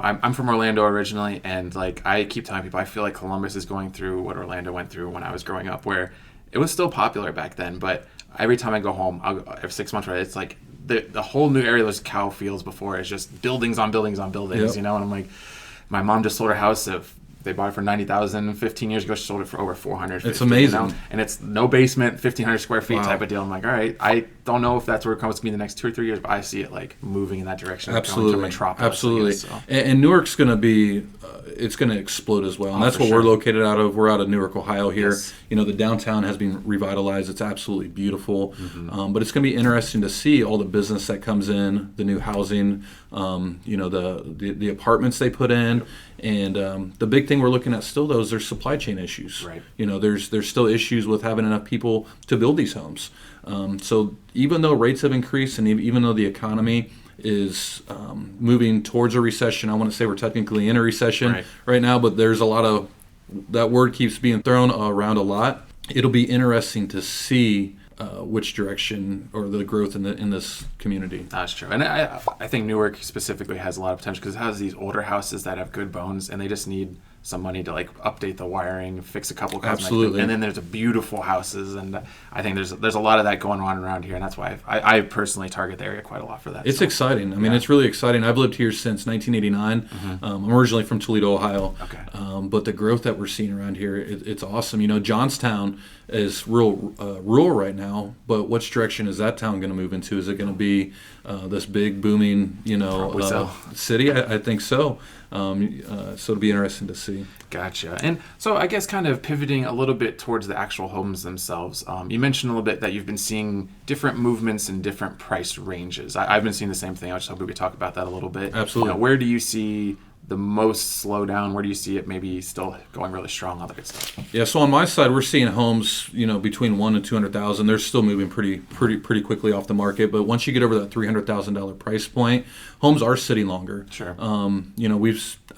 I'm from Orlando originally, and like I keep telling people, I feel like Columbus is going through what Orlando went through when I was growing up, where it was still popular back then, but every time I go home, every 6 months, right, it's like the whole new area, those cow fields before, is just buildings on buildings on buildings, And I'm like, my mom just sold her house. They bought it for $90,000 15 years ago. She sold it for over $450,000. It's amazing. And it's no basement, 1,500 square feet Wow. type of deal. I'm like, all right, I don't know if that's where it comes to be in the next 2 or 3 years, but I see it like moving in that direction. Absolutely. Going to metropolis, Absolutely. guess, so. And Newark's going to be, it's going to explode as well. And that's what we're located out of. We're out of Newark, Ohio here. Yes. The downtown has been revitalized. It's absolutely beautiful. But it's going to be interesting to see all the business that comes in, the new housing, the apartments they put in. And the big thing we're looking at still, though, is there's supply chain issues. Right. There's still issues with having enough people to build these homes. So even though rates have increased and even though the economy is moving towards a recession, I want to say we're technically in a recession right now, but there's a lot of, that word keeps being thrown around a lot. It'll be interesting to see which direction or the growth in this community. That's true. And I think Newark specifically has a lot of potential because it has these older houses that have good bones, and they just need some money to like update the wiring, fix a couple cosmetic Absolutely. And then there's beautiful houses, and I think there's a lot of that going on around here, and that's why I personally target the area quite a lot for that. It's exciting. I mean, it's really exciting. I've lived here since 1989. I'm originally from Toledo, Ohio. Okay. But the growth that we're seeing around here, it's awesome. Johnstown is rural right now, but which direction is that town going to move into? Is it going to be this big booming, city? I think so. So it'll be interesting to see. Gotcha. And so I guess kind of pivoting a little bit towards the actual homes themselves, you mentioned a little bit that you've been seeing different movements in different price ranges. I've been seeing the same thing. I just hope we could talk about that a little bit. Absolutely. Where do you see the most slowdown? Where do you see it maybe still going really strong? All that good stuff. Yeah. So on my side, we're seeing homes, between $1 and $200,000. They're still moving pretty quickly off the market. But once you get over that $300,000 price point, homes are sitting longer. Sure.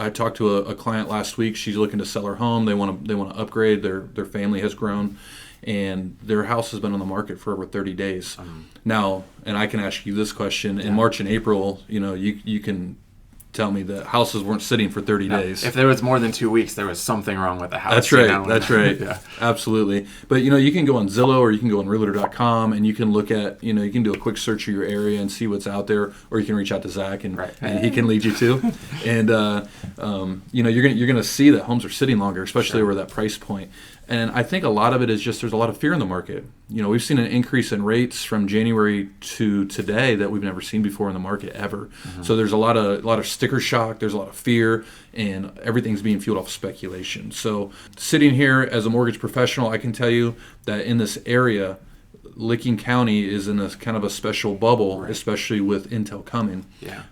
I talked to a client last week. She's looking to sell her home. They want to upgrade. Their family has grown, and their house has been on the market for over 30 days. Now, and I can ask you this question: in March and April, you can tell me that houses weren't sitting for 30 days. If there was more than 2 weeks, there was something wrong with the house. That's right. That's right. Yeah. Absolutely. But you can go on Zillow or you can go on Realtor.com and you can look at, you can do a quick search of your area and see what's out there, or you can reach out to Zack and he can lead you to. And you're gonna see that homes are sitting longer, especially over that price point. And I think a lot of it is just there's a lot of fear in the market. We've seen an increase in rates from January to today that we've never seen before in the market ever. So there's a lot of sticker shock. There's a lot of fear, and everything's being fueled off speculation. So sitting here as a mortgage professional, I can tell you that in this area, Licking County is in a kind of a special bubble, especially with Intel coming. Yeah.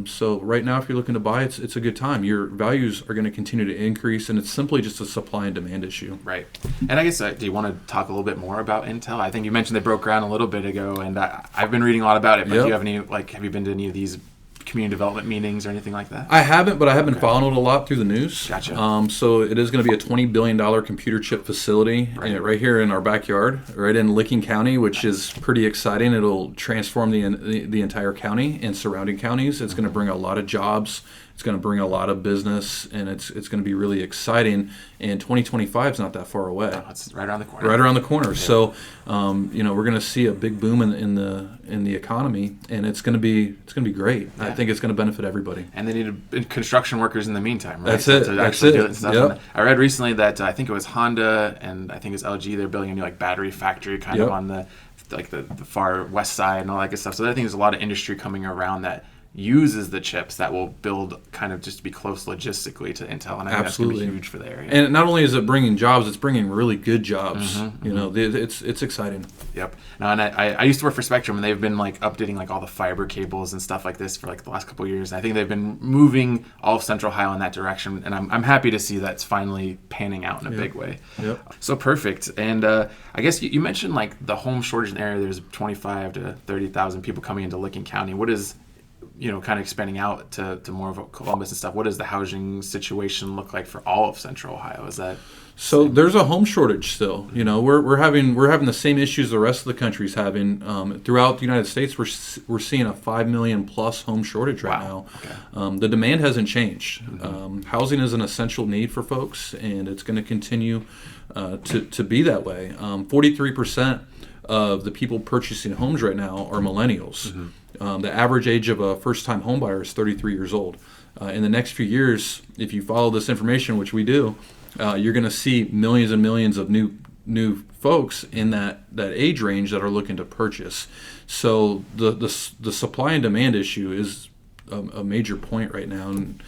So right now, if you're looking to buy, it's a good time. Your values are going to continue to increase, and it's simply just a supply and demand issue. Right. And I guess, do you want to talk a little bit more about Intel? I think you mentioned they broke ground a little bit ago, and I've been reading a lot about it. But do you have any, have you been to any of these community development meetings or anything like that? I haven't, but I have been following it a lot through the news. Gotcha. So it is going to be a $20 billion computer chip facility right here in our backyard, right in Licking County, which is pretty exciting. It'll transform the entire county and surrounding counties. It's going to bring a lot of jobs. It's going to bring a lot of business, and it's going to be really exciting. And 2025 is not that far away. No, it's right around the corner. Right around the corner. Yeah. So, we're going to see a big boom in the economy, and it's going to be great. Yeah. I think it's going to benefit everybody. And they need construction workers in the meantime, right? That's it. To actually do it and stuff. Yep. I read recently that I think it was Honda and I think it was LG. They're building a new battery factory kind of on the far west side and all that good stuff. So I think there's a lot of industry coming around that uses the chips that will build kind of just to be close logistically to Intel, and I think that's going to be huge for the area. And not only is it bringing jobs, it's bringing really good jobs. It's exciting. Yep. Now, and I used to work for Spectrum, and they've been updating all the fiber cables and stuff like this for the last couple of years. And I think they've been moving all of Central Ohio in that direction, and I'm happy to see that's finally panning out in a big way. Yep. So perfect. And I guess you mentioned the home shortage in the area. There's 25 to 30,000 people coming into Licking County. What is kind of expanding out to more of Columbus and stuff, what does the housing situation look like for all of Central Ohio? Is that so? There's a home shortage still. We're having the same issues the rest of the country's having. Throughout the United States, we're seeing a 5 million plus home shortage right now. Okay. The demand hasn't changed. Housing is an essential need for folks, and it's going to continue to be that way. 43% of the people purchasing homes right now are millennials. The average age of a first-time home buyer is 33 years old. In the next few years, if you follow this information, which we do, you're going to see millions and millions of new folks in that age range that are looking to purchase. So the supply and demand issue is a major point right now, and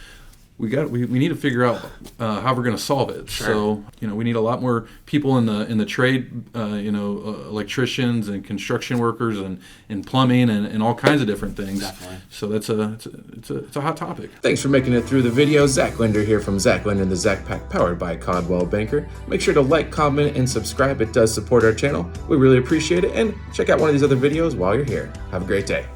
we need to figure out how we're going to solve it. Sure. So we need a lot more people in the trade, electricians and construction workers and plumbing and all kinds of different things. Definitely. So it's a hot topic. Thanks for making it through the video. Zack Linder here from Zack Linder and the Zack Pack, powered by Coldwell Banker. Make sure to like, comment, and subscribe. It does support our channel. We really appreciate it. And check out one of these other videos while you're here. Have a great day.